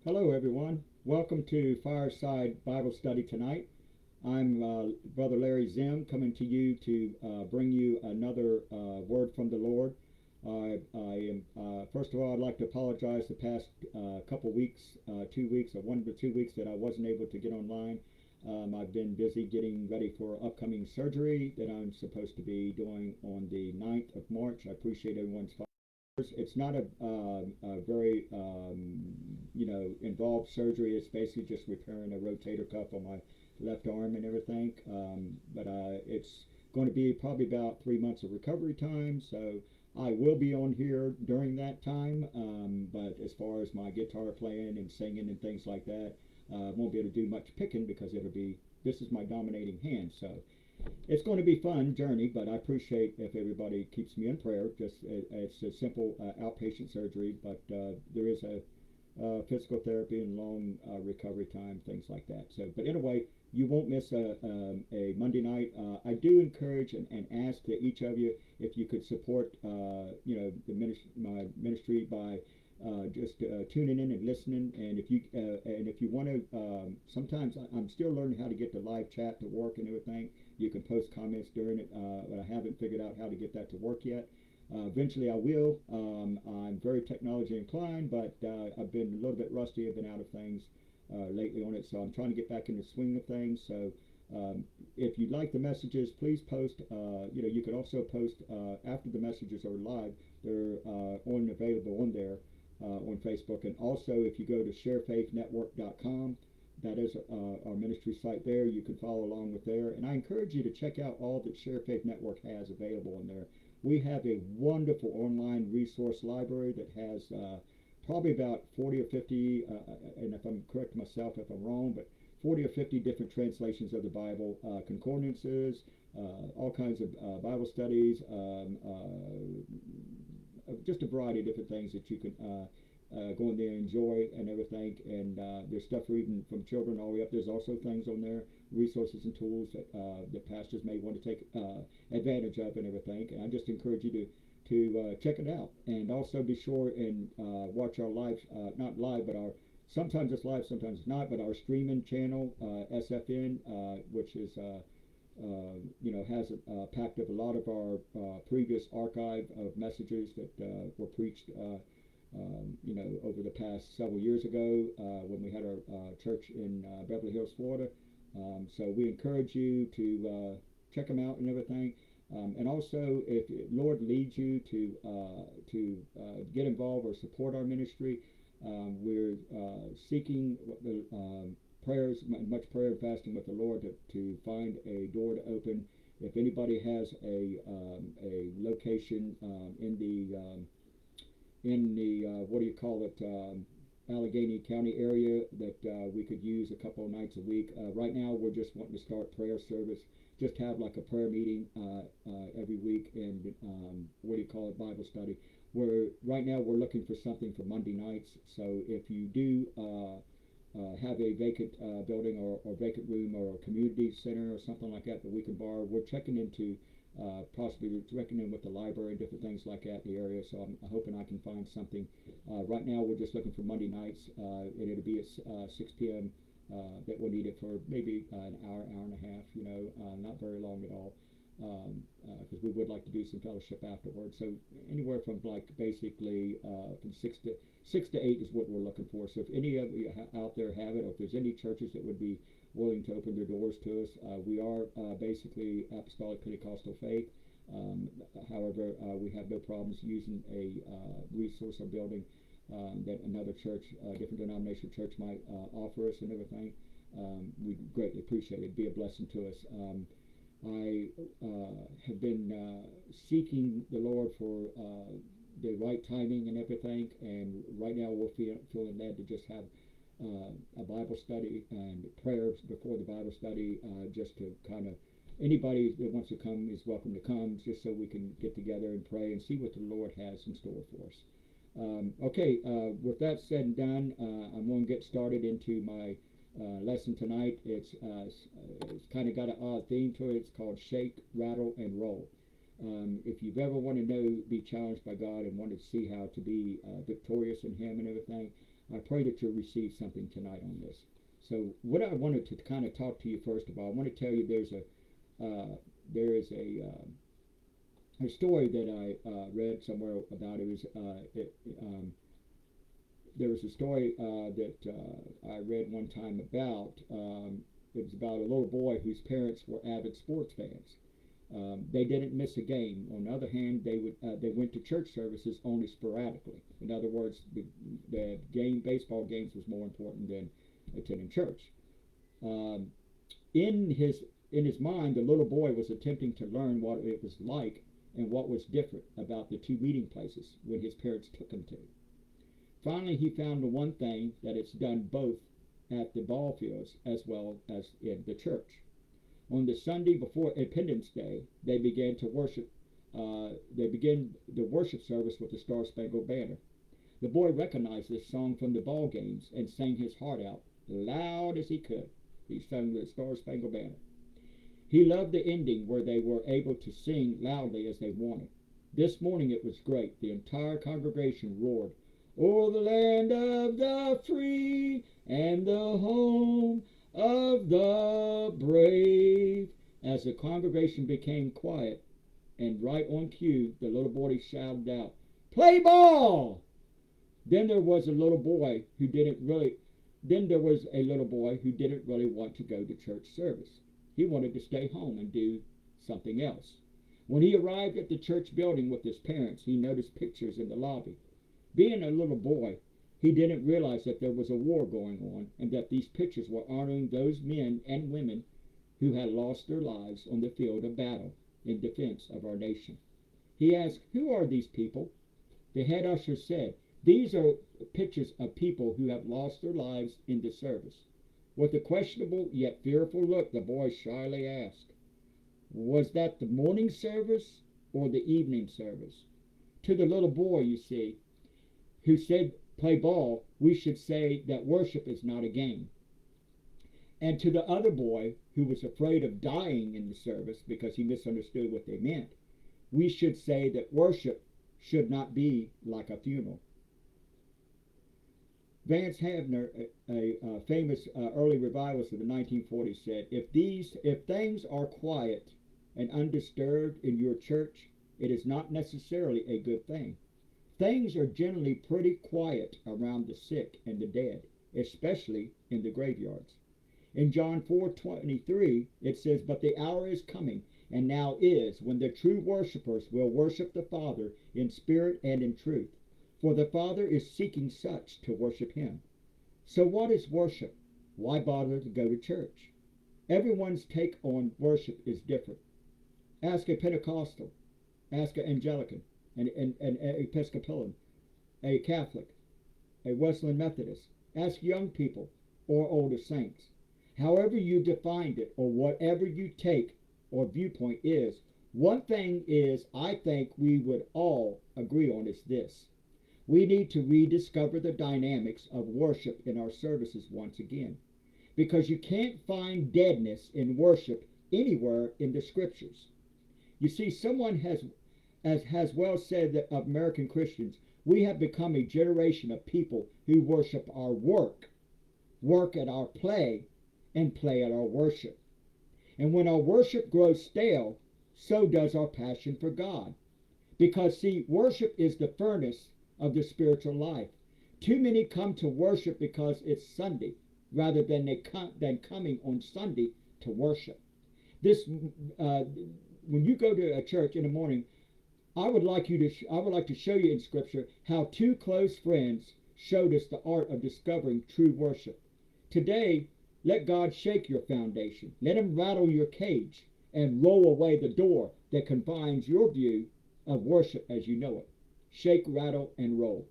Hello, everyone. Welcome to Fireside Bible Study tonight. I'm Brother Larry Zim coming to you to bring you another word from the Lord. First of all, I'd like to apologize the past couple weeks, 2 weeks, or 1 to 2 weeks that I wasn't able to get online. I've been busy getting ready for upcoming surgery that I'm supposed to be doing on the 9th of March. I appreciate everyone's. It's not a very involved surgery. It's basically just repairing a rotator cuff on my left arm and everything. But it's going to be probably about 3 months of recovery time. So I will be on here during that time. But as far as my guitar playing and singing and things like that, I won't be able to do much picking because this is my dominating hand. So it's going to be a fun journey, but I appreciate if everybody keeps me in prayer. It's a simple outpatient surgery, but there is a physical therapy and long recovery time, things like that. So, but anyway, you won't miss a Monday night. I do encourage and ask that each of you, if you could support, my ministry by just tuning in and listening. And if you want to, sometimes I'm still learning how to get the live chat to work and everything. You can post comments during it, but I haven't figured out how to get that to work yet. Eventually, I will. I'm very technology inclined, but I've been a little bit rusty. I've been out of things lately on it, so I'm trying to get back in the swing of things. So if you'd like the messages, please post. You could also post after the messages are live. They're available on there on Facebook. And also, if you go to sharefaithnetwork.com, that is our ministry site there. You can follow along with there. And I encourage you to check out all that Share Faith Network has available in there. We have a wonderful online resource library that has probably about 40 or 50, and if I'm correct myself if I'm wrong, but 40 or 50 different translations of the Bible, concordances, all kinds of Bible studies, just a variety of different things that you can go in there and enjoy and everything. And there's stuff for even from children all the way up. There's also things on there, resources and tools that pastors may want to take advantage of and everything. And I just encourage you to check it out. And also be sure and watch our live, not live, but our sometimes it's live, sometimes it's not, but our streaming channel, SFN, which is has a packed of a lot of our previous archive of messages that were preached, over the past several years ago when we had our church in Beverly Hills, Florida. So we encourage you to check them out and everything. And also, if Lord leads you to get involved or support our ministry, we're seeking the prayers, much prayer and fasting with the Lord to find a door to open. If anybody has a location in the what do you call it, Allegheny County area that we could use a couple of nights a week. Right now, we're just wanting to start prayer service. Just have like a prayer meeting every week, and what do you call it, Bible study. Right now we're looking for something for Monday nights. So if you do have a vacant building or vacant room or a community center or something like that that we can borrow, we're checking into possibly checking in with the library and different things like that in the area. So I'm hoping I can find something. Right now we're just looking for Monday nights, and it'll be at 6 p.m. That we'll need it for maybe an hour, hour and a half. Not very long at all. Because we would like to do some fellowship afterwards. So anywhere from like basically from 6 to 8 is what we're looking for. So if any of you out there have it, or if there's any churches that would be willing to open their doors to us, we are basically Apostolic Pentecostal faith. However, we have no problems using a resource or building that another church, different denomination church might offer us and everything. We greatly appreciate it. It'd be a blessing to us. I have been seeking the Lord for the right timing and everything, and right now we're feeling led to just have a Bible study and prayers before the Bible study, just to kind of anybody that wants to come is welcome to come, just so we can get together and pray and see what the Lord has in store for us. Okay, with that said and done, I'm going to get started into my lesson tonight. It's kind of got an odd theme to it. It's called Shake, Rattle, and Roll. If you've ever want to know, be challenged by God and want to see how to be victorious in Him and everything, I pray that you'll receive something tonight on this. So what I wanted to kind of talk to you first of all, I want to tell you there is a story that I read somewhere about. There was a story that I read one time about. It was about a little boy whose parents were avid sports fans. They didn't miss a game. On the other hand, they went to church services only sporadically. In other words, the baseball games was more important than attending church. In his mind, the little boy was attempting to learn what it was like and what was different about the two meeting places when his parents took him to. Finally, he found the one thing that it's done both at the ball fields as well as in the church. On the Sunday before Independence Day, they began the worship service with the Star Spangled Banner. The boy recognized this song from the ball games and sang his heart out loud as he could. He sang the Star Spangled Banner. He loved the ending where they were able to sing loudly as they wanted. This morning it was great. The entire congregation roared, "Oh, the land of the free and the home of the brave." As the congregation became quiet and right on cue, the little boy shouted out, "Play ball!" Then there was a little boy who didn't really want to go to church service. He wanted to stay home and do something else. When he arrived at the church building with his parents, he noticed pictures in the lobby. Being a little boy, he didn't realize that there was a war going on and that these pictures were honoring those men and women who had lost their lives on the field of battle in defense of our nation. He asked, "Who are these people?" The head usher said, "These are pictures of people who have lost their lives in the service." With a questionable yet fearful look, the boy shyly asked, "Was that the morning service or the evening service?" To the little boy, you see, who said play ball, we should say that worship is not a game. And to the other boy, who was afraid of dying in the service because he misunderstood what they meant, we should say that worship should not be like a funeral. Vance Havner, a famous early revivalist of the 1940s, said, if things are quiet and undisturbed in your church, it is not necessarily a good thing. Things are generally pretty quiet around the sick and the dead, especially in the graveyards. In John 4:23, it says, "But the hour is coming, and now is, when the true worshipers will worship the Father in spirit and in truth. For the Father is seeking such to worship him." So what is worship? Why bother to go to church? Everyone's take on worship is different. Ask a Pentecostal, ask an Anglican, an Episcopalian, a Catholic, a Wesleyan Methodist. Ask young people or older saints. However you defined it, or whatever you take or viewpoint is, one thing is I think we would all agree on is this. We need to rediscover the dynamics of worship in our services once again, because you can't find deadness in worship anywhere in the scriptures. You see, someone has well said that of American Christians, we have become a generation of people who worship our work at our play, and play at our worship. And when our worship grows stale, so does our passion for God. Because, see, worship is the furnace of the spiritual life. Too many come to worship because it's Sunday, rather than coming on Sunday to worship. When you go to a church in the morning, I would like to show you in Scripture how two close friends showed us the art of discovering true worship. Today, let God shake your foundation. Let him rattle your cage and roll away the door that confines your view of worship as you know it. Shake, rattle, and roll.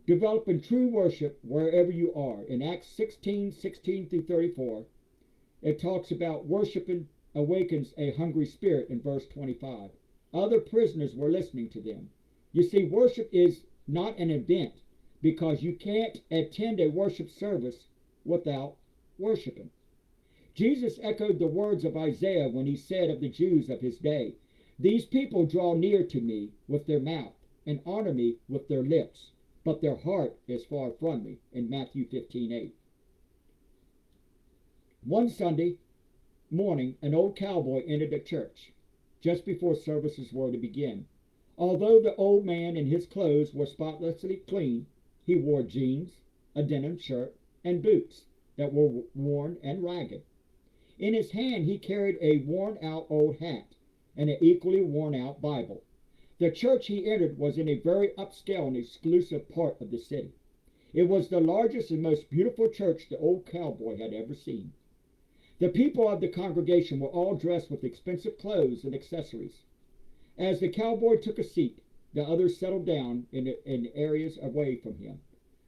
Developing true worship wherever you are. In Acts 16:16 through 34, it talks about worshiping awakens a hungry spirit in verse 25. Other prisoners were listening to them. You see, worship is not an event, because you can't attend a worship service without worshiping. Jesus echoed the words of Isaiah when he said of the Jews of his day, "These people draw near to me with their mouth and honor me with their lips, but their heart is far from me, in Matthew 15:8. One Sunday morning, an old cowboy entered the church just before services were to begin. Although the old man and his clothes were spotlessly clean, he wore jeans, a denim shirt, and boots that were worn and ragged. In his hand he carried a worn-out old hat and an equally worn-out Bible. The church he entered was in a very upscale and exclusive part of the city. It was the largest and most beautiful church the old cowboy had ever seen. The people of the congregation were all dressed with expensive clothes and accessories. As the cowboy took a seat, the others settled down in areas away from him.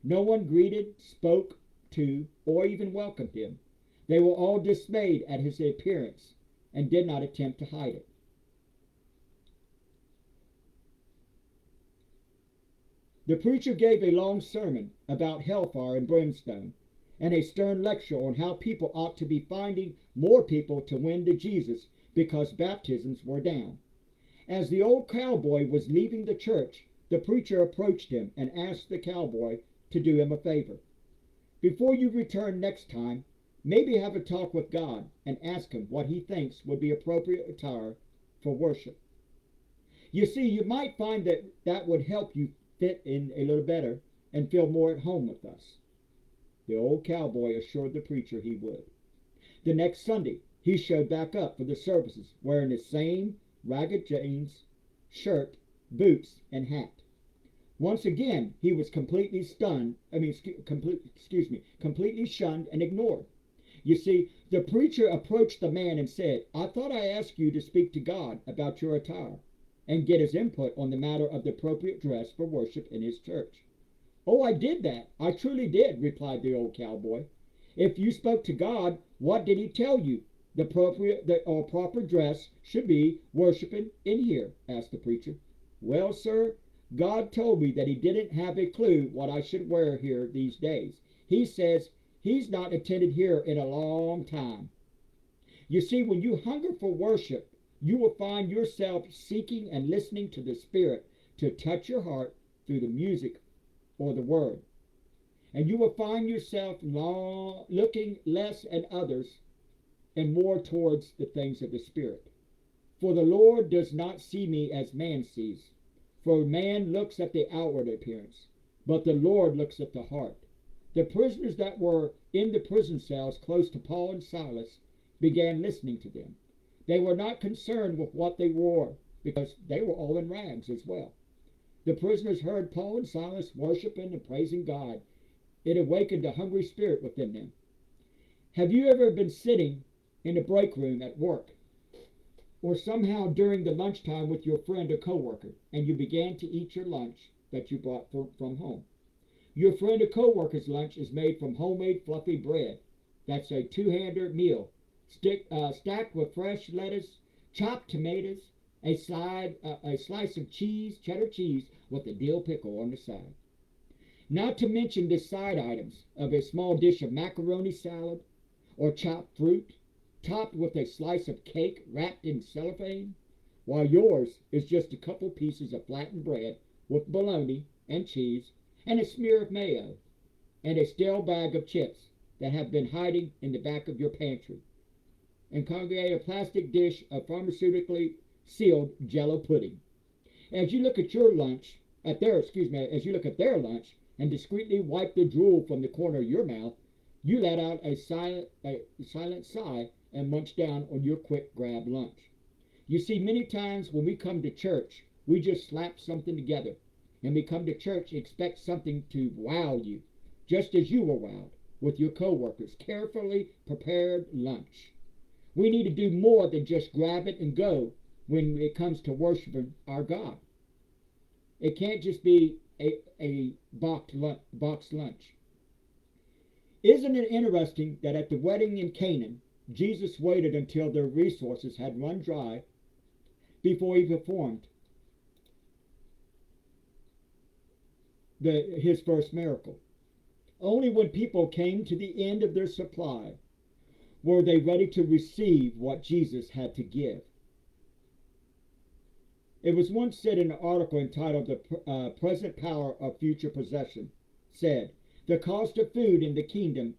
No one greeted, spoke to, or even welcomed him. They were all dismayed at his appearance and did not attempt to hide it. The preacher gave a long sermon about hellfire and brimstone, and a stern lecture on how people ought to be finding more people to win to Jesus because baptisms were down. As the old cowboy was leaving the church, the preacher approached him and asked the cowboy to do him a favor. Before you return next time, maybe have a talk with God and ask him what he thinks would be appropriate attire for worship. You see, you might find that would help you fit in a little better and feel more at home with us. The old cowboy assured the preacher he would. The next Sunday, he showed back up for the services wearing the same ragged jeans, shirt, boots, and hat. Once again, he was completely shunned and ignored. You see, the preacher approached the man and said, I thought I asked you to speak to God about your attire and get his input on the matter of the appropriate dress for worship in his church. Oh, I did that. I truly did, replied the old cowboy. If you spoke to God, what did he tell you the proper dress should be worshiping in here? Asked the preacher. Well, sir, God told me that he didn't have a clue what I should wear here these days. He says he's not attended here in a long time. You see, when you hunger for worship, you will find yourself seeking and listening to the Spirit to touch your heart through the music or the word. And you will find yourself looking less at others and more towards the things of the Spirit. For the Lord does not see me as man sees. For man looks at the outward appearance, but the Lord looks at the heart. The prisoners that were in the prison cells close to Paul and Silas began listening to them. They were not concerned with what they wore, because they were all in rags as well. The prisoners heard Paul and Silas worshiping and praising God. It awakened a hungry spirit within them. Have you ever been sitting in a break room at work, or somehow during the lunchtime with your friend or coworker, and you began to eat your lunch that you brought from home? Your friend or coworker's lunch is made from homemade fluffy bread. That's a two-hander meal, stacked with fresh lettuce, chopped tomatoes, a slice of cheese, cheddar cheese, with a dill pickle on the side. Not to mention the side items of a small dish of macaroni salad or chopped fruit, topped with a slice of cake wrapped in cellophane, while yours is just a couple pieces of flattened bread with bologna and cheese and a smear of mayo and a stale bag of chips that have been hiding in the back of your pantry, and congregate a plastic dish of pharmaceutically sealed Jello pudding. As you look at their lunch and discreetly wipe the drool from the corner of your mouth, you let out a silent sigh and munch down on your quick grab lunch. You see, many times when we come to church, we just slap something together, and we come to church and expect something to wow you, just as you were wowed with your coworkers' carefully prepared lunch. We need to do more than just grab it and go when it comes to worshiping our God. It can't just be a boxed lunch. Isn't it interesting that at the wedding in Canaan, Jesus waited until their resources had run dry before he performed his first miracle? Only when people came to the end of their supply were they ready to receive what Jesus had to give. It was once said in an article entitled The Present Power of Future Possession, said, the cost of food in the kingdom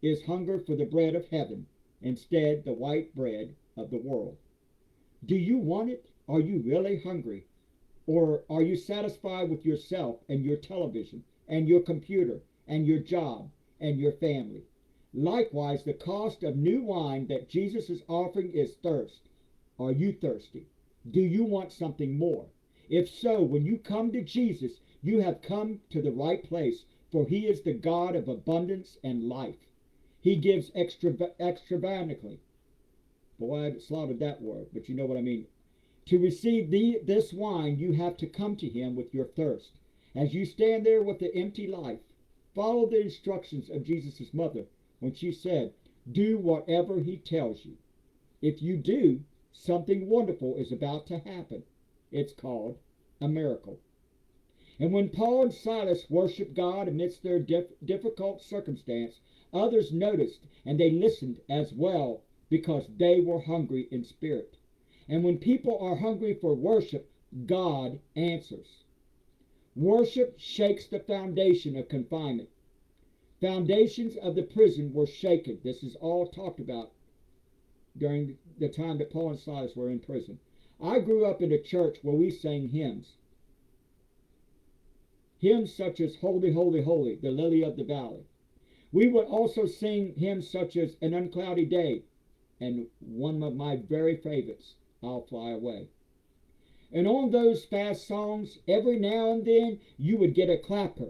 is hunger for the bread of heaven, instead the white bread of the world. Do you want it? Are you really hungry? Or are you satisfied with yourself and your television and your computer and your job and your family? Likewise, the cost of new wine that Jesus is offering is thirst. Are you thirsty? Do you want something more? If so, when you come to Jesus, you have come to the right place, for he is the God of abundance and life. He gives extravagantly. Boy, I slaughtered that word, but you know what I mean. To receive this wine, you have to come to him with your thirst. As you stand there with the empty life, follow the instructions of Jesus' mother when she said, do whatever he tells you. If you do, something wonderful is about to happen. It's called a miracle. And when Paul and Silas worshiped God amidst their difficult circumstance, others noticed and they listened as well because they were hungry in spirit. And when people are hungry for worship, God answers. Worship shakes the foundation of confinement. Foundations of the prison were shaken. This is all talked about during the time that Paul and Silas were in prison. I grew up in a church where we sang hymns. Hymns such as Holy, Holy, Holy, the Lily of the Valley. We would also sing hymns such as An Uncloudy Day, and one of my very favorites, I'll Fly Away. And on those fast songs, every now and then, you would get a clapper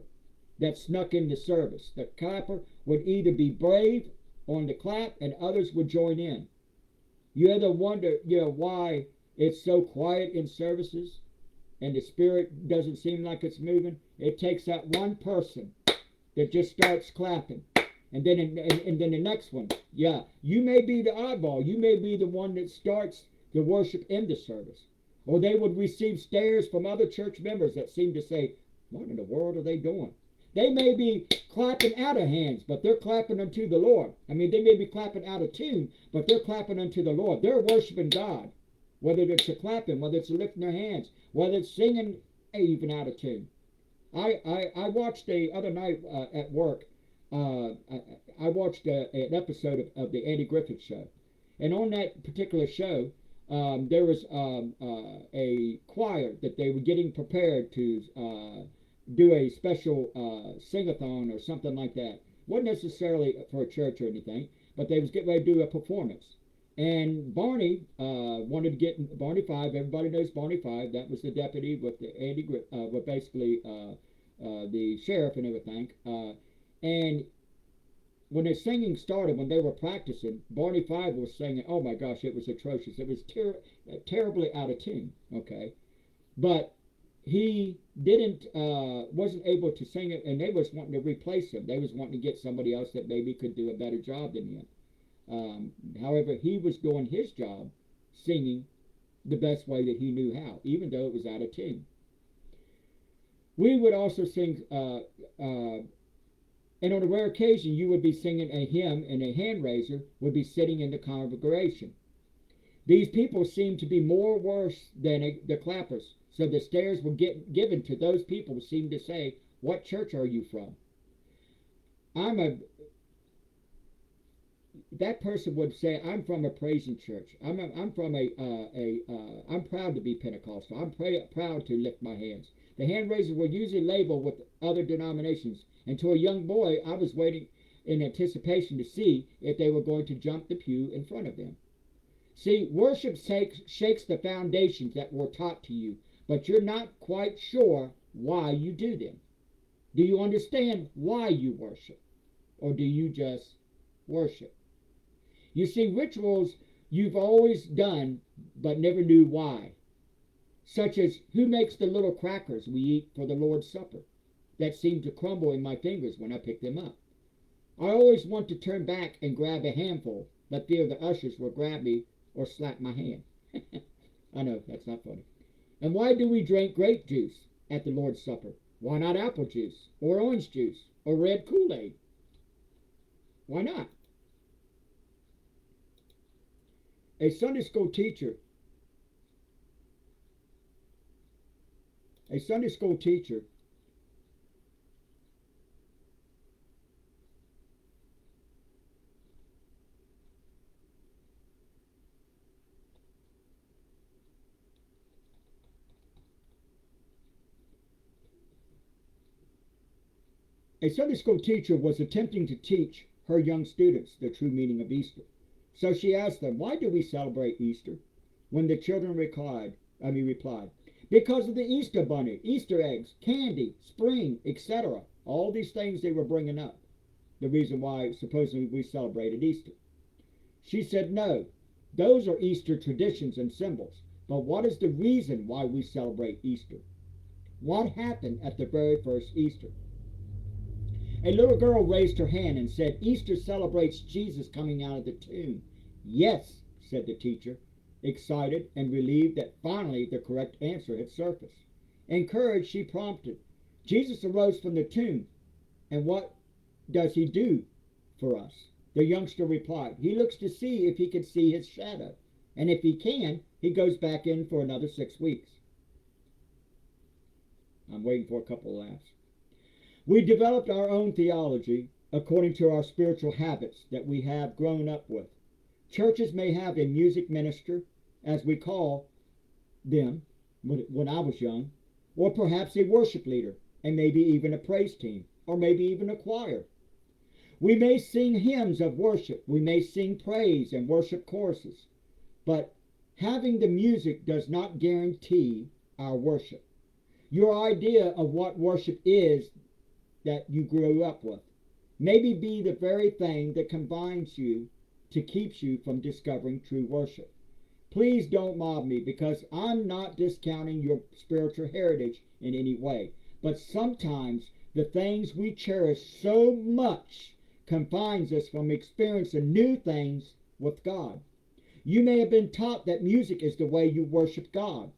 that snuck into service. The clapper would either be brave on the clap, and others would join in. You ever wonder, why it's so quiet in services and the spirit doesn't seem like it's moving? It takes that one person that just starts clapping. And then and then the next one, you may be the eyeball. You may be the one that starts the worship in the service. Or they would receive stares from other church members that seem to say, what in the world are they doing? They may be clapping out of hands, but they're clapping unto the Lord. I mean, they may be clapping out of tune, but they're clapping unto the Lord. They're worshiping God. Whether it's a clapping, whether it's a lifting their hands, whether it's singing even out of tune. I watched the other night at work, I watched an episode of the Andy Griffith Show. And on that particular show, there was a choir that they were getting prepared to do a special sing-a-thon or something like that. Wasn't necessarily for a church or anything, but they was getting ready to do a performance. And Barney wanted to get Barney Five. Everybody knows Barney Five. That was the deputy with the with basically the sheriff and everything. And when the singing started, when they were practicing, Barney Five was singing. Oh my gosh, it was atrocious. It was terribly out of tune. Okay, but he wasn't able to sing it, and they was wanting to replace him. They was wanting to get somebody else that maybe could do a better job than him. However, he was doing his job, singing the best way that he knew how, even though it was out of tune. We would also sing, and on a rare occasion, you would be singing a hymn, and a hand raiser would be sitting in the congregation. These people seemed to be more worse than the clappers, so the stares were given to those people who seemed to say, "What church are you from?" That person would say, "I'm from a praising church. I'm proud to be Pentecostal. I'm proud to lift my hands." The hand raisers were usually labeled with other denominations. And to a young boy, I was waiting in anticipation to see if they were going to jump the pew in front of them. See, worship shakes the foundations that were taught to you, but you're not quite sure why you do them. Do you understand why you worship? Or do you just worship? You see, rituals you've always done but never knew why, such as who makes the little crackers we eat for the Lord's Supper that seem to crumble in my fingers when I pick them up. I always want to turn back and grab a handful, but fear the ushers will grab me or slap my hand. I know, that's not funny. And why do we drink grape juice at the Lord's Supper? Why not apple juice or orange juice or red Kool-Aid? Why not? A Sunday school teacher A Sunday school teacher A Sunday school teacher was attempting to teach her young students the true meaning of Easter. So she asked them, "Why do we celebrate Easter?" When the children replied, "Because of the Easter bunny, Easter eggs, candy, spring, etc." All these things they were bringing up. The reason why supposedly we celebrated Easter. She said, "No, those are Easter traditions and symbols. But what is the reason why we celebrate Easter? What happened at the very first Easter?" A little girl raised her hand and said, "Easter celebrates Jesus coming out of the tomb." "Yes," said the teacher, excited and relieved that finally the correct answer had surfaced. Encouraged, she prompted, "Jesus arose from the tomb, and what does he do for us?" The youngster replied, "He looks to see if he can see his shadow, and if he can, he goes back in for another 6 weeks. I'm waiting for a couple of laughs. We developed our own theology according to our spiritual habits that we have grown up with. Churches may have a music minister, as we call them when I was young, or perhaps a worship leader, and maybe even a praise team, or maybe even a choir. We may sing hymns of worship, we may sing praise and worship choruses, but having the music does not guarantee our worship. Your idea of what worship is that you grew up with maybe be the very thing that combines you to keeps you from discovering true worship. Please don't mob me, because I'm not discounting your spiritual heritage in any way, but sometimes the things we cherish so much confines us from experiencing new things with God. You may have been taught that music is the way you worship God,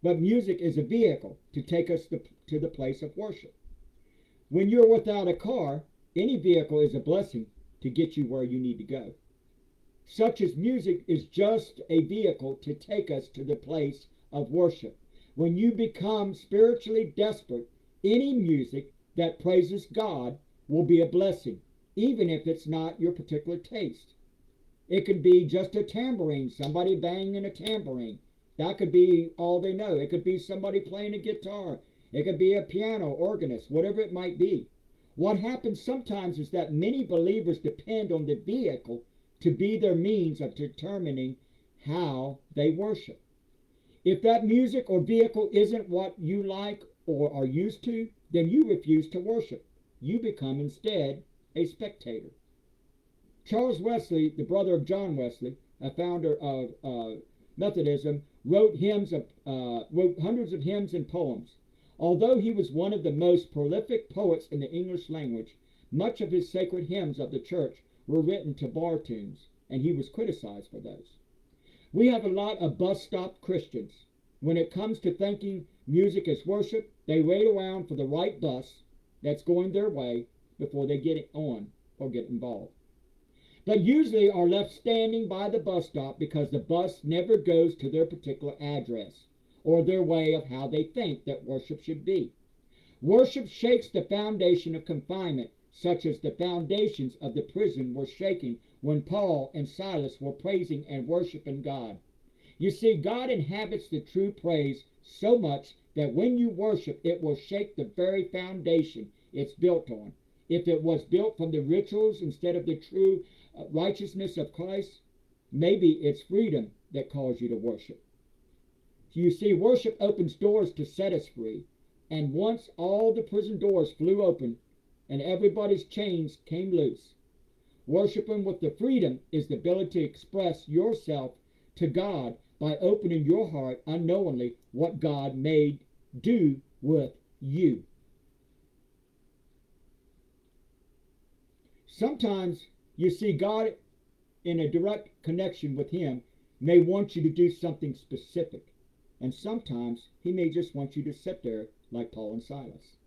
but music is a vehicle to take us to the place of worship. When you're without a car, any vehicle is a blessing to get you where you need to go. Such as music is just a vehicle to take us to the place of worship. When you become spiritually desperate, any music that praises God will be a blessing, even if it's not your particular taste. It could be just a tambourine, somebody banging a tambourine. That could be all they know. It could be somebody playing a guitar. It could be a piano, organist, whatever it might be. What happens sometimes is that many believers depend on the vehicle to be their means of determining how they worship. If that music or vehicle isn't what you like or are used to, then you refuse to worship. You become instead a spectator. Charles Wesley, the brother of John Wesley, a founder of Methodism, wrote hundreds of hymns and poems. Although he was one of the most prolific poets in the English language, much of his sacred hymns of the church were written to bar tunes, and he was criticized for those. We have a lot of bus stop Christians. When it comes to thinking music is worship, they wait around for the right bus that's going their way before they get on or get involved. But usually are left standing by the bus stop because the bus never goes to their particular address or their way of how they think that worship should be. Worship shakes the foundation of confinement, such as the foundations of the prison were shaking when Paul and Silas were praising and worshiping God. You see, God inhabits the true praise so much that when you worship, it will shake the very foundation it's built on. If it was built from the rituals instead of the true righteousness of Christ, maybe it's freedom that calls you to worship. You see, worship opens doors to set us free. And once all the prison doors flew open and everybody's chains came loose, worshiping with the freedom is the ability to express yourself to God by opening your heart unknowingly what God may do with you. Sometimes you see God in a direct connection with Him may want you to do something specific. And sometimes He may just want you to sit there like Paul and Silas.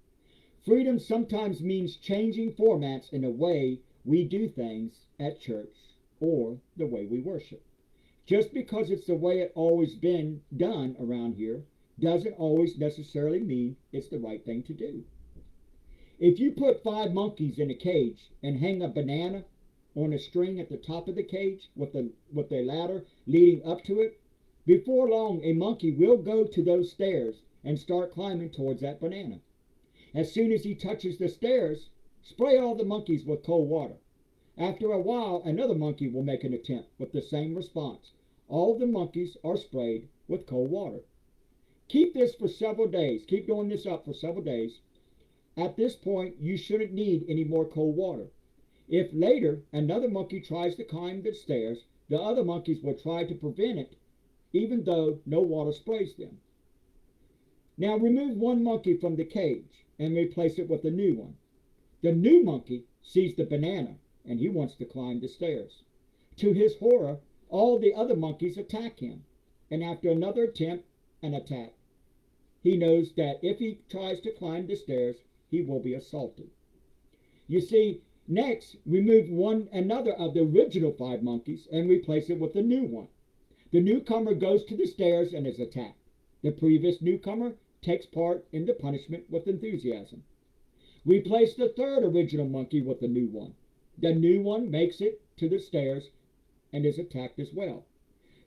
Freedom sometimes means changing formats in the way we do things at church or the way we worship. Just because it's the way it's always been done around here doesn't always necessarily mean it's the right thing to do. If you put 5 monkeys in a cage and hang a banana on a string at the top of the cage with a ladder leading up to it, before long a monkey will go to those stairs and start climbing towards that banana. As soon as he touches the stairs, spray all the monkeys with cold water. After a while, another monkey will make an attempt with the same response. All the monkeys are sprayed with cold water. Keep this for several days. Keep doing this up for several days. At this point, you shouldn't need any more cold water. If later another monkey tries to climb the stairs, the other monkeys will try to prevent it, even though no water sprays them. Now remove one monkey from the cage and replace it with a new one. The new monkey sees the banana and he wants to climb the stairs. To his horror, all the other monkeys attack him, and after another attempt, an attack. He knows that if he tries to climb the stairs, he will be assaulted. You see, next, remove another of the original 5 monkeys and replace it with a new one. The newcomer goes to the stairs and is attacked. The previous newcomer takes part in the punishment with enthusiasm. Replace the third original monkey with a new one. The new one makes it to the stairs and is attacked as well.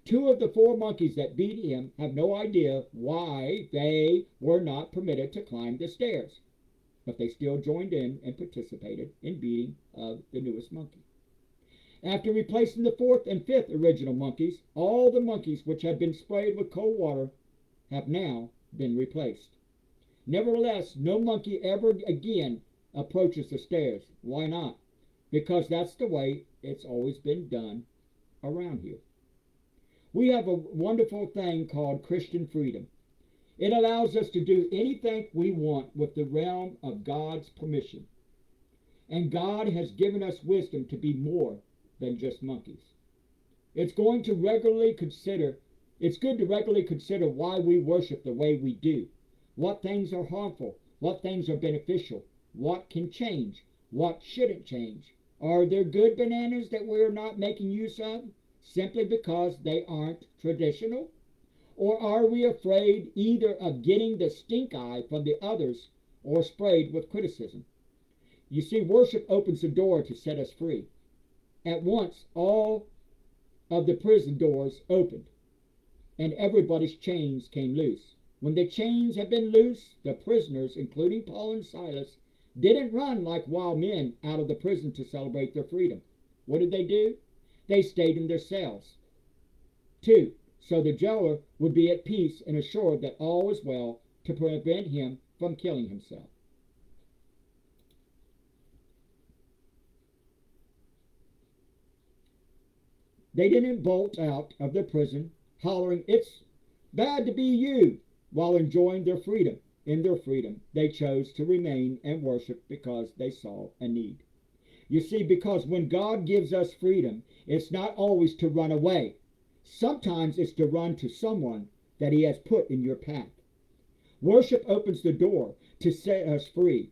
2 of the 4 monkeys that beat him have no idea why they were not permitted to climb the stairs, but they still joined in and participated in beating of the newest monkey. After replacing the 4th and 5th original monkeys, all the monkeys which had been sprayed with cold water have now been replaced. Nevertheless, no monkey ever again approaches the stairs. Why not? Because that's the way it's always been done around here. We have a wonderful thing called Christian freedom. It allows us to do anything we want with the realm of God's permission. And God has given us wisdom to be more than just monkeys. It's good to regularly consider why we worship the way we do. What things are harmful? What things are beneficial? What can change? What shouldn't change? Are there good bananas that we're not making use of simply because they aren't traditional? Or are we afraid either of getting the stink eye from the others or sprayed with criticism? You see, worship opens the door to set us free. At once, all of the prison doors opened, and everybody's chains came loose. When the chains had been loose, the prisoners, including Paul and Silas, didn't run like wild men out of the prison to celebrate their freedom. What did they do? They stayed in their cells. 2. So the jailer would be at peace and assured that all was well to prevent him from killing himself. They didn't bolt out of the prison hollering, "It's bad to be you," while enjoying their freedom. In their freedom, they chose to remain and worship because they saw a need. You see, because when God gives us freedom, it's not always to run away. Sometimes it's to run to someone that he has put in your path. Worship opens the door to set us free.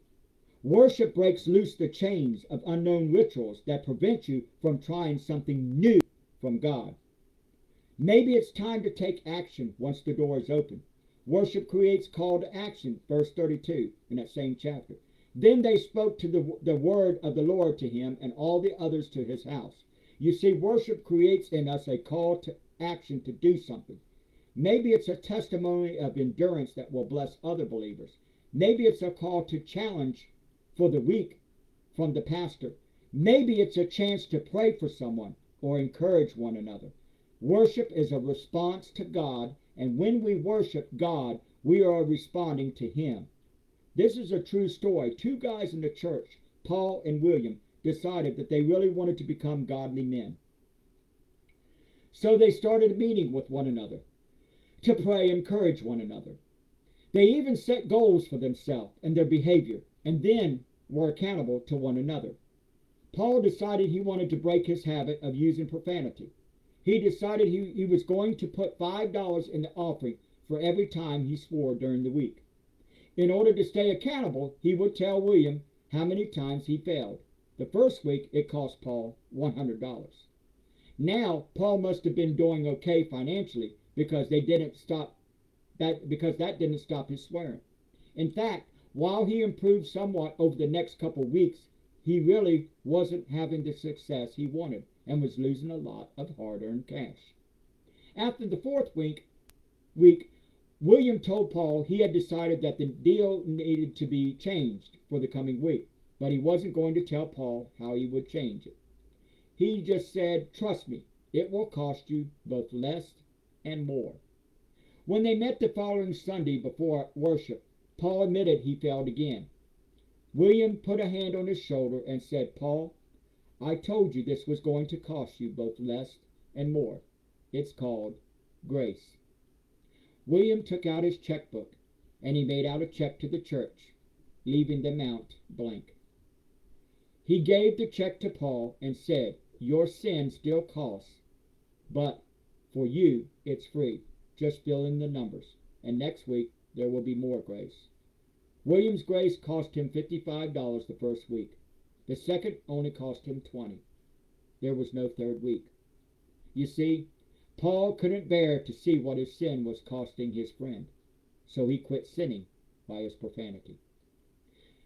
Worship breaks loose the chains of unknown rituals that prevent you from trying something new from God. Maybe it's time to take action once the door is open. Worship creates call to action, verse 32 in that same chapter. Then they spoke to the word of the Lord to him and all the others to his house. You see, worship creates in us a call to action to do something. Maybe it's a testimony of endurance that will bless other believers. Maybe it's a call to challenge for the weak from the pastor. Maybe it's a chance to pray for someone or encourage one another. Worship is a response to God, and when we worship God, we are responding to him. This is a true story. 2 guys in the church, Paul and William, decided that they really wanted to become godly men. So they started meeting with one another to pray and encourage one another. They even set goals for themselves and their behavior, and then were accountable to one another. Paul decided he wanted to break his habit of using profanity. He decided he was going to put $5 in the offering for every time he swore during the week. In order to stay accountable, he would tell William how many times he failed. The first week, it cost Paul $100. Now, Paul must have been doing okay financially because they didn't stop because that didn't stop his swearing. In fact, while he improved somewhat over the next couple of weeks, he really wasn't having the success he wanted and was losing a lot of hard-earned cash. After the fourth week, William told Paul he had decided that the deal needed to be changed for the coming week, but he wasn't going to tell Paul how he would change it. He just said, "Trust me, it will cost you both less and more." When they met the following Sunday before worship, Paul admitted he failed again. William put a hand on his shoulder and said, "Paul, I told you this was going to cost you both less and more. It's called grace." William took out his checkbook and he made out a check to the church, leaving the amount blank. He gave the check to Paul and said, "Your sin still costs, but for you it's free. Just fill in the numbers, and next week there will be more grace." William's grace cost him $55 the first week. The second only cost him $20. There was no third week. You see, Paul couldn't bear to see what his sin was costing his friend, so he quit sinning by his profanity.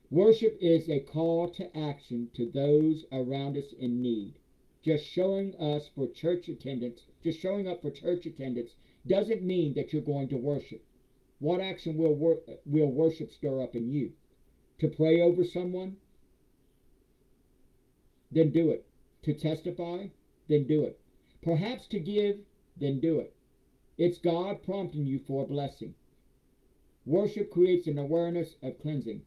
Worship is a call to action to those around us in need. Just showing up for church attendance doesn't mean that you're going to worship. What action will worship stir up in you? To pray over someone? Then do it. To testify? Then do it. Perhaps to give? Then do it. It's God prompting you for a blessing. Worship creates an awareness of cleansing.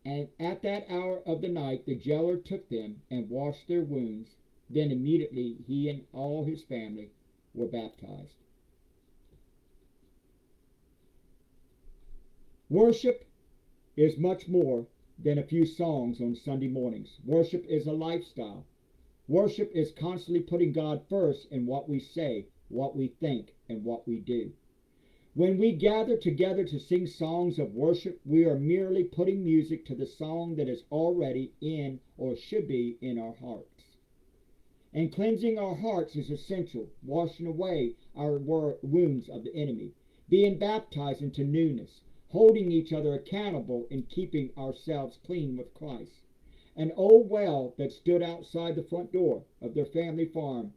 And at that hour of the night, the jailer took them and washed their wounds. Then immediately he and all his family were baptized. Worship is much more than a few songs on Sunday mornings. Worship is a lifestyle. Worship is constantly putting God first in what we say, what we think, and what we do. When we gather together to sing songs of worship, we are merely putting music to the song that is already in or should be in our hearts. And cleansing our hearts is essential, washing away our wounds of the enemy, being baptized into newness, holding each other accountable and keeping ourselves clean with Christ. An old well that stood outside the front door of their family farm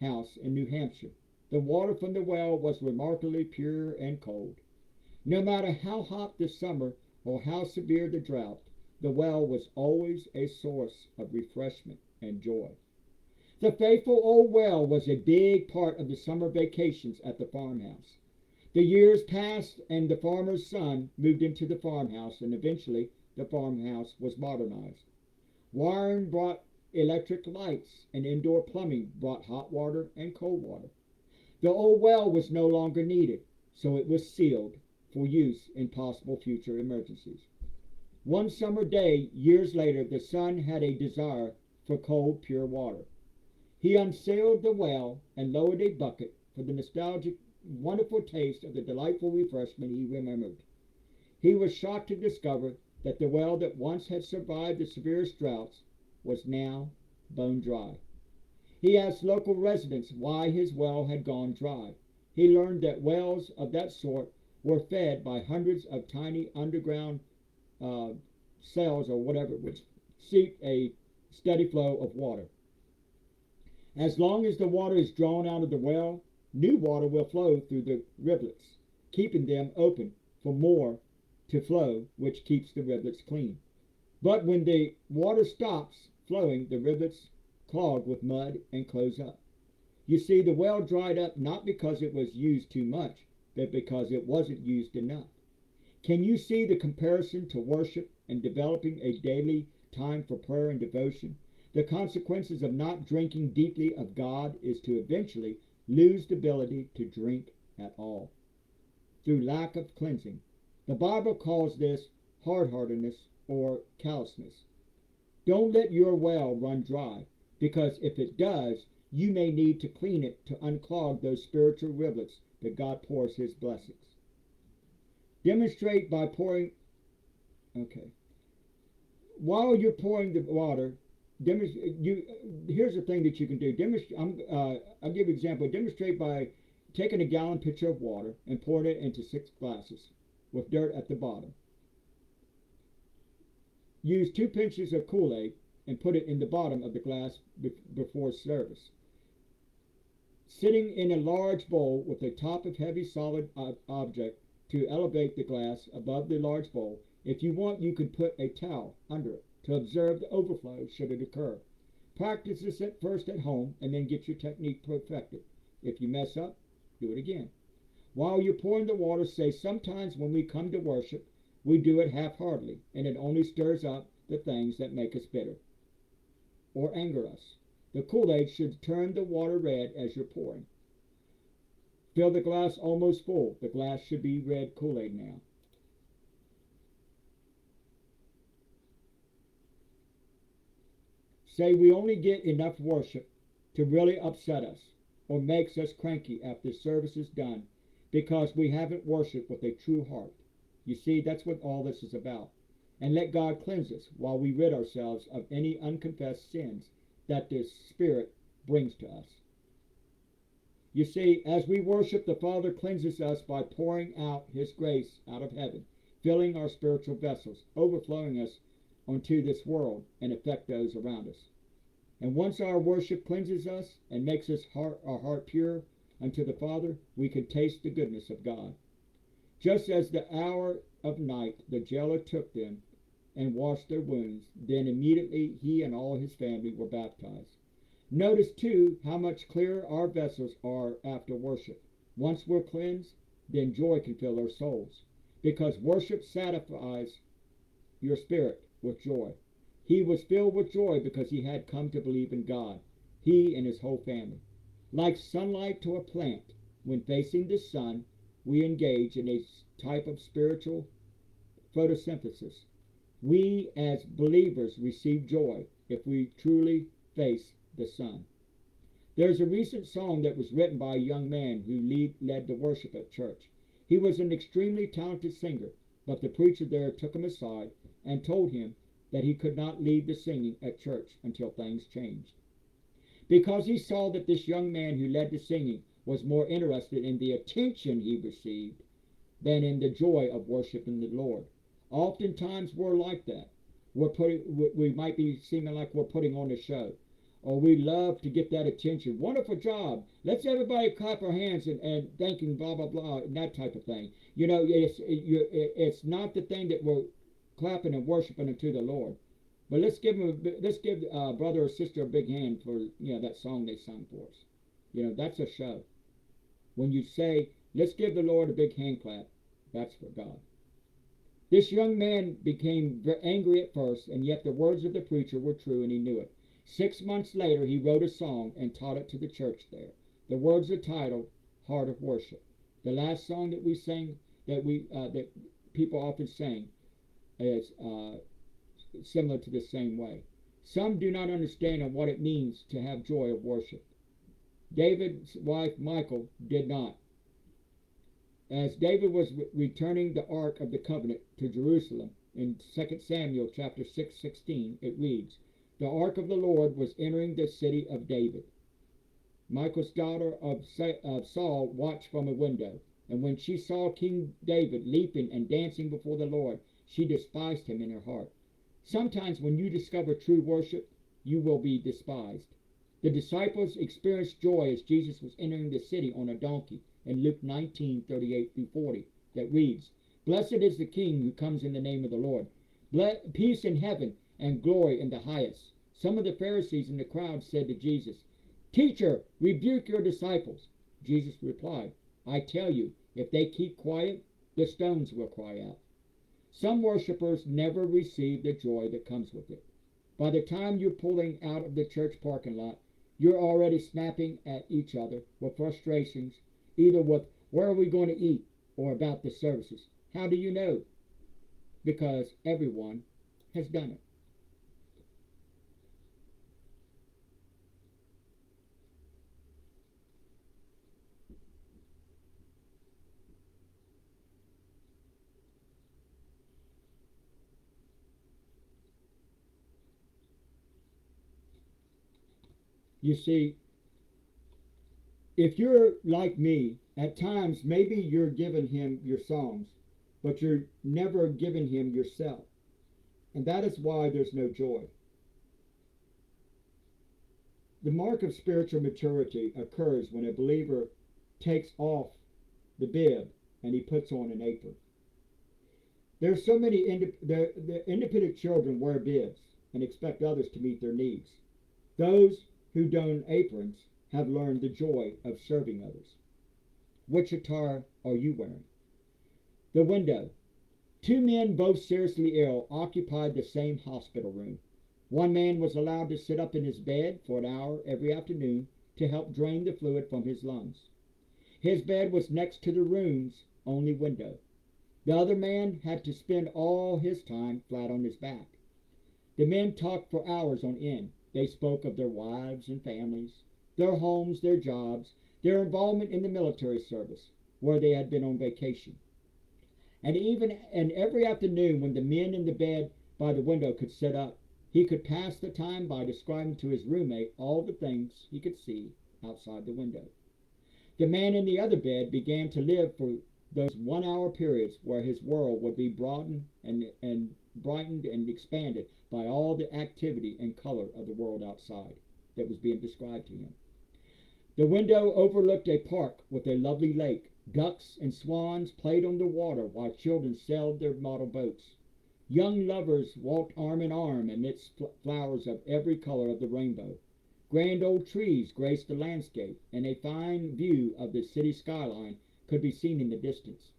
house in New Hampshire. The water from the well was remarkably pure and cold. No matter how hot the summer or how severe the drought, the well was always a source of refreshment and joy. The faithful old well was a big part of the summer vacations at the farmhouse. The years passed and the farmer's son moved into the farmhouse, and eventually the farmhouse was modernized. Wiring brought electric lights, and indoor plumbing brought hot water and cold water. The old well was no longer needed, so it was sealed for use in possible future emergencies. One summer day, years later, the son had a desire for cold, pure water. He unsealed the well and lowered a bucket for the nostalgic, wonderful taste of the delightful refreshment he remembered. He was shocked to discover that the well that once had survived the severest droughts was now bone dry. He asked local residents why his well had gone dry. He learned that wells of that sort were fed by hundreds of tiny underground cells or whatever, which seek a steady flow of water. As long as the water is drawn out of the well, new water will flow through the rivulets, keeping them open for more to flow, which keeps the rivulets clean. But when the water stops flowing, the rivulets clog with mud and close up. You see, the well dried up not because it was used too much, but because it wasn't used enough. Can you see the comparison to worship and developing a daily time for prayer and devotion? The consequences of not drinking deeply of God is to eventually lose the ability to drink at all through lack of cleansing. The Bible calls this hard-heartedness or callousness. Don't let your well run dry, because if it does, you may need to clean it to unclog those spiritual rivulets that God pours his blessings. Demonstrate by pouring, while you're pouring the water, here's the thing that you can do. I'll give you an example. Demonstrate by taking a gallon pitcher of water and pouring it into 6 glasses with dirt at the bottom. Use 2 pinches of Kool-Aid and put it in the bottom of the glass before service. Sitting in a large bowl with a top of heavy solid object to elevate the glass above the large bowl. If you want, you could put a towel under it to observe the overflow should it occur. Practice this at first at home and then get your technique perfected. If you mess up, do it again. While you're pouring the water, say, sometimes when we come to worship, we do it half-heartedly, and it only stirs up the things that make us bitter or anger us. The Kool-Aid should turn the water red as you're pouring. Fill the glass almost full. The glass should be red Kool-Aid now. Say we only get enough worship to really upset us or makes us cranky after service is done because we haven't worshiped with a true heart. You see, that's what all this is about. And let God cleanse us while we rid ourselves of any unconfessed sins that the Spirit brings to us. You see, as we worship, the Father cleanses us by pouring out His grace out of heaven, filling our spiritual vessels, overflowing us onto this world and affect those around us. And once our worship cleanses us and makes our heart pure unto the Father, we can taste the goodness of God. Just as the hour of night the jailer took them and washed their wounds, then immediately he and all his family were baptized. Notice, too, how much clearer our vessels are after worship. Once we're cleansed, then joy can fill our souls, because worship satisfies your spirit with joy. He was filled with joy because he had come to believe in God, he and his whole family. Like sunlight to a plant, when facing the sun, we engage in a type of spiritual photosynthesis. We as believers receive joy if we truly face the sun. There's a recent song that was written by a young man who led the worship at church. He was an extremely talented singer, but the preacher there took him aside and told him that he could not lead the singing at church until things changed. Because he saw that this young man who led the singing was more interested in the attention he received than in the joy of worshiping the Lord. Oftentimes we're like that. We might be seeming like we're putting on a show, or we love to get that attention. Wonderful job. Let's everybody clap our hands and thanking blah blah blah and that type of thing. You know, it's not the thing that we're clapping and worshiping unto the Lord. But let's give brother or sister a big hand for that song they sung for us. That's a show. When you say, let's give the Lord a big hand clap, that's for God. This young man became angry at first, and yet the words of the preacher were true, and he knew it. 6 months later, he wrote a song and taught it to the church there. The words are titled "Heart of Worship." The last song that we sang, that people often sing, is similar to the same way. Some do not understand what it means to have joy of worship. David's wife Michal did not. As David was returning the Ark of the Covenant to Jerusalem in 2 Samuel chapter 6:16, it reads, "The Ark of the Lord was entering the city of David. Michal's daughter of Saul watched from a window, and when she saw King David leaping and dancing before the Lord, she despised him in her heart." Sometimes when you discover true worship, you will be despised. The disciples experienced joy as Jesus was entering the city on a donkey in Luke 19:38-40, that reads, "Blessed is the King who comes in the name of the Lord. Peace in heaven and glory in the highest." Some of the Pharisees in the crowd said to Jesus, "Teacher, rebuke your disciples." Jesus replied, "I tell you, if they keep quiet, the stones will cry out." Some worshipers never receive the joy that comes with it. By the time you're pulling out of the church parking lot, you're already snapping at each other with frustrations, either with where are we going to eat or about the services. How do you know? Because everyone has done it. You see, if you're like me At times, maybe you're giving him your songs, but you're never giving him yourself. And that is why there's no joy. The mark of spiritual maturity occurs when a believer takes off the bib and he puts on an apron. There are so many the independent children wear bibs and expect others to meet their needs. Those who don aprons have learned the joy of serving others. Which attire are you wearing? The window. Two men, both seriously ill, occupied the same hospital room. One man was allowed to sit up in his bed for an hour every afternoon to help drain the fluid from his lungs. His bed was next to the room's only window. The other man had to spend all his time flat on his back. The men talked for hours on end. They spoke of their wives and families, their homes, their jobs, their involvement in the military service, where they had been on vacation. And every afternoon when the men in the bed by the window could sit up, he could pass the time by describing to his roommate all the things he could see outside the window. The man in the other bed began to live for those 1 hour periods where his world would be broadened and brightened and expanded by all the activity and color of the world outside that was being described to him. The window overlooked a park with a lovely lake. Ducks and swans played on the water while children sailed their model boats. Young lovers walked arm in arm amidst flowers of every color of the rainbow. Grand old trees graced the landscape, and a fine view of the city skyline could be seen in the distance.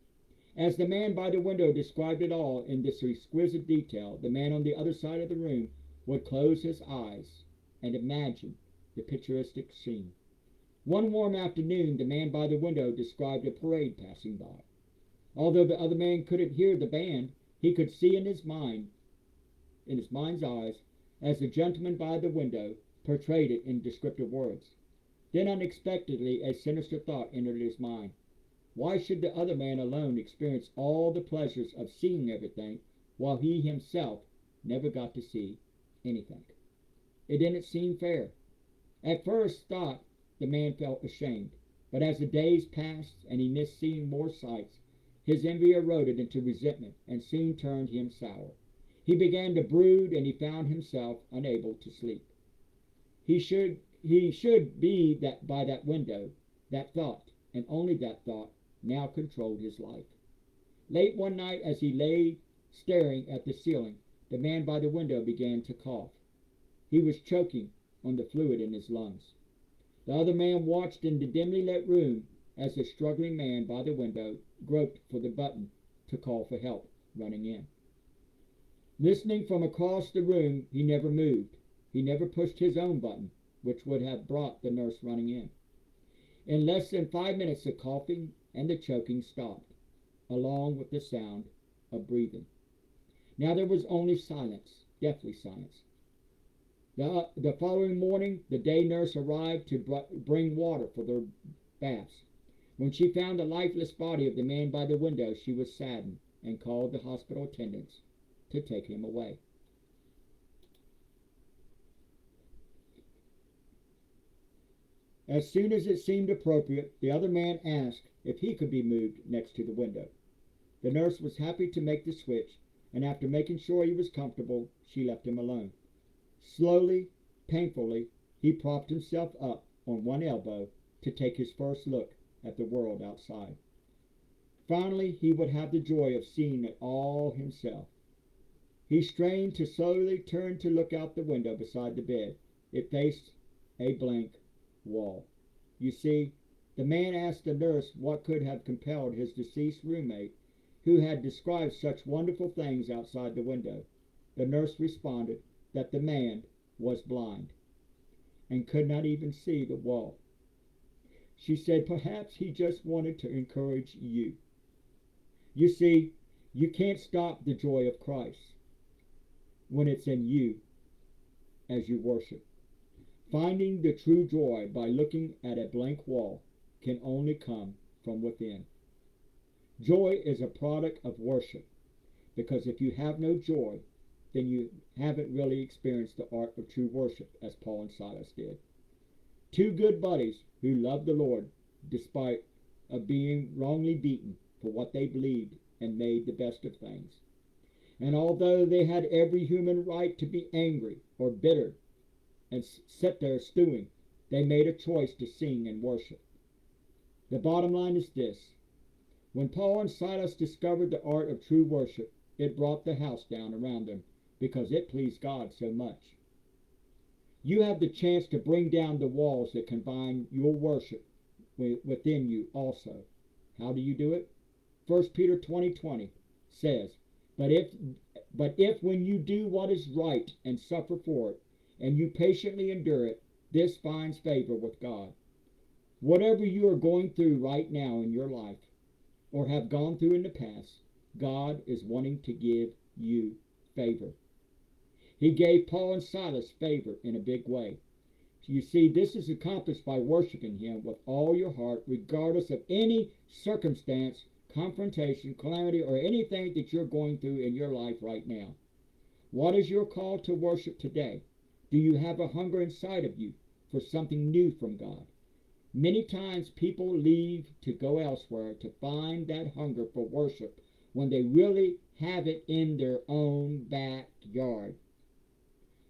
As the man by the window described it all in this exquisite detail, the man on the other side of the room would close his eyes and imagine the picturesque scene. One warm afternoon, the man by the window described a parade passing by. Although the other man couldn't hear the band, he could see in his mind's eyes, as the gentleman by the window portrayed it in descriptive words. Then unexpectedly a sinister thought entered his mind. Why should the other man alone experience all the pleasures of seeing everything, while he himself never got to see anything? It didn't seem fair. At first thought, the man felt ashamed, but as the days passed and he missed seeing more sights, his envy eroded into resentment and soon turned him sour. He began to brood, and he found himself unable to sleep. He should be that by that window. That thought, and only that thought, now controlled his life. Late one night, as he lay staring at the ceiling, the man by the window began to cough. He was choking on the fluid in his lungs. The other man watched in the dimly lit room as the struggling man by the window groped for the button to call for help running in. Listening from across the room, he never moved. He never pushed his own button, which would have brought the nurse running in. In less than 5 minutes, the coughing and the choking stopped, along with the sound of breathing. Now there was only silence, deathly silence. The following morning, the day nurse arrived to bring water for their baths. When she found the lifeless body of the man by the window, she was saddened and called the hospital attendants to take him away. As soon as it seemed appropriate, the other man asked if he could be moved next to the window. The nurse was happy to make the switch, and after making sure he was comfortable, she left him alone. Slowly, painfully, he propped himself up on one elbow to take his first look at the world outside. Finally, he would have the joy of seeing it all himself. He strained to slowly turn to look out the window beside the bed. It faced a blank wall. You see, the man asked the nurse what could have compelled his deceased roommate, who had described such wonderful things outside the window. The nurse responded that the man was blind and could not even see the wall. She said perhaps he just wanted to encourage you. You see, you can't stop the joy of Christ when it's in you as you worship. Finding the true joy by looking at a blank wall can only come from within. Joy is a product of worship, because if you have no joy, then you haven't really experienced the art of true worship, as Paul and Silas did. Two good buddies who loved the Lord despite of being wrongly beaten for what they believed and made the best of things. And although they had every human right to be angry or bitter and sit there stewing, they made a choice to sing and worship. The bottom line is this: when Paul and Silas discovered the art of true worship, it brought the house down around them because it pleased God so much. You have the chance to bring down the walls that confine your worship within you also. How do you do it? 1 Peter 20:20 says, But if when you do what is right and suffer for it, and you patiently endure it, this finds favor with God. Whatever you are going through right now in your life, or have gone through in the past, God is wanting to give you favor. He gave Paul and Silas favor in a big way. You see, this is accomplished by worshiping Him with all your heart, regardless of any circumstance, confrontation, calamity, or anything that you're going through in your life right now. What is your call to worship today? Do you have a hunger inside of you for something new from God? Many times people leave to go elsewhere to find that hunger for worship when they really have it in their own backyard.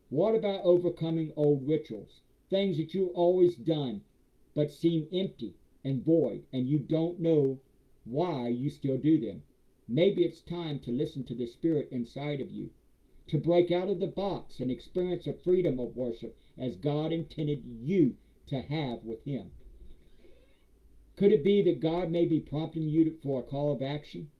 What about overcoming old rituals, things that you've always done but seem empty and void, and you don't know why you still do them? Maybe it's time to listen to the Spirit inside of you, to break out of the box and experience a freedom of worship as God intended you to have with Him. Could it be that God may be prompting you for a call of action?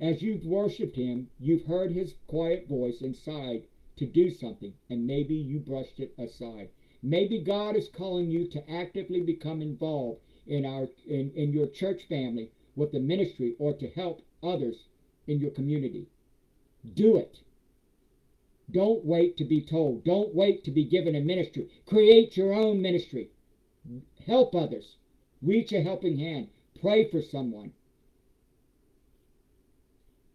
As you've worshiped Him, you've heard His quiet voice inside to do something, and maybe you brushed it aside. Maybe God is calling you to actively become involved in your church family with the ministry, or to help others in your community. Do it. Don't wait to be told. Don't wait to be given a ministry. Create your own ministry. Help others. Reach a helping hand. Pray for someone.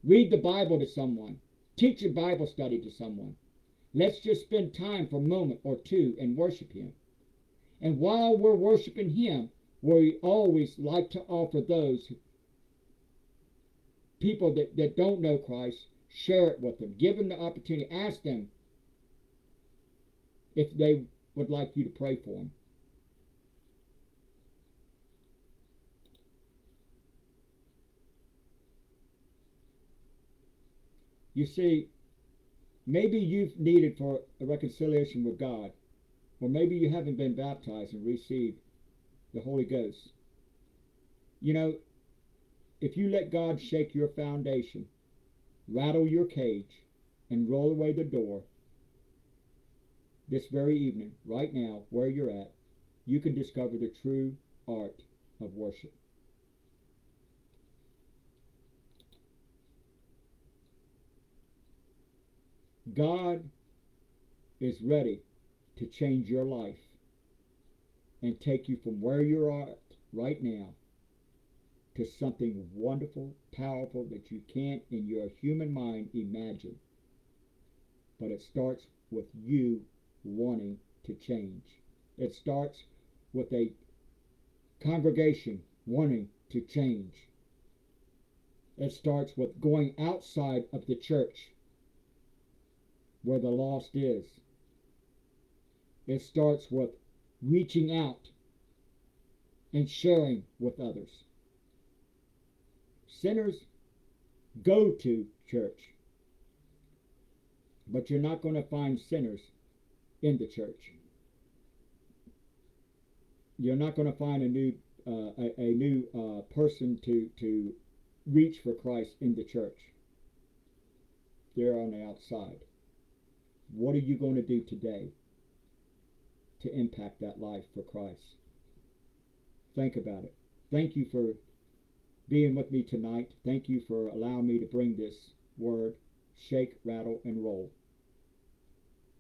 Read the Bible to someone. Teach a Bible study to someone. Let's just spend time for a moment or two and worship Him. And while we're worshiping Him, we always like to offer those people that don't know Christ, share it with them. Give them the opportunity. Ask them if they would like you to pray for them. You see, maybe you've needed for a reconciliation with God, or maybe you haven't been baptized and received the Holy Ghost. You know, if you let God shake your foundation, rattle your cage, and roll away the door, this very evening, right now, where you're at, you can discover the true art of worship. God is ready to change your life and take you from where you're at right now to something wonderful, powerful that you can't in your human mind imagine. But it starts with you wanting to change. It starts with a congregation wanting to change. It starts with going outside of the church where the lost is. It starts with reaching out and sharing with others. Sinners go to church, but you're not going to find sinners in the church. You're not going to find a new person to reach for Christ in the church. They're on the outside. What are you going to do today to impact that life for Christ? Think about it. Thank you for being with me tonight. Thank you for allowing me to bring this word, shake, rattle, and roll.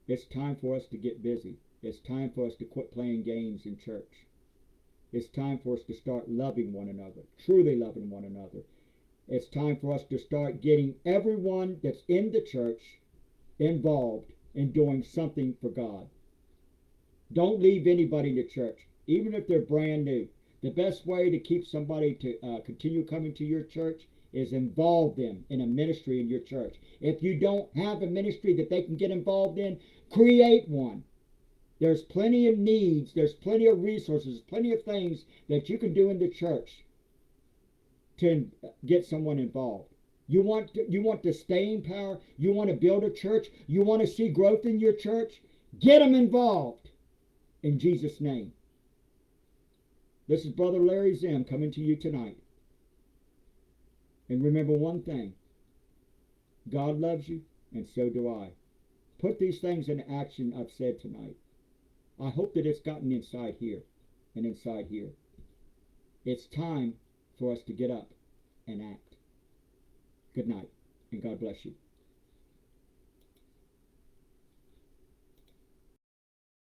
It's time for us to get busy. It's time for us to quit playing games in church. It's time for us to start loving one another, truly loving one another. It's time for us to start getting everyone that's in the church involved in doing something for God. Don't leave anybody in the church, even if they're brand new. The best way to keep somebody to continue coming to your church is involve them in a ministry in your church. If you don't have a ministry that they can get involved in, create one. There's plenty of needs, there's plenty of resources, plenty of things that you can do in the church to get someone involved. You want to stay in power, you want to build a church, you want to see growth in your church, get them involved in Jesus' name. This is Brother Larry Zim coming to you tonight. And remember one thing, God loves you, and so do I. Put these things into action I've said tonight. I hope that it's gotten inside here and inside here. It's time for us to get up and act. Good night, and God bless you.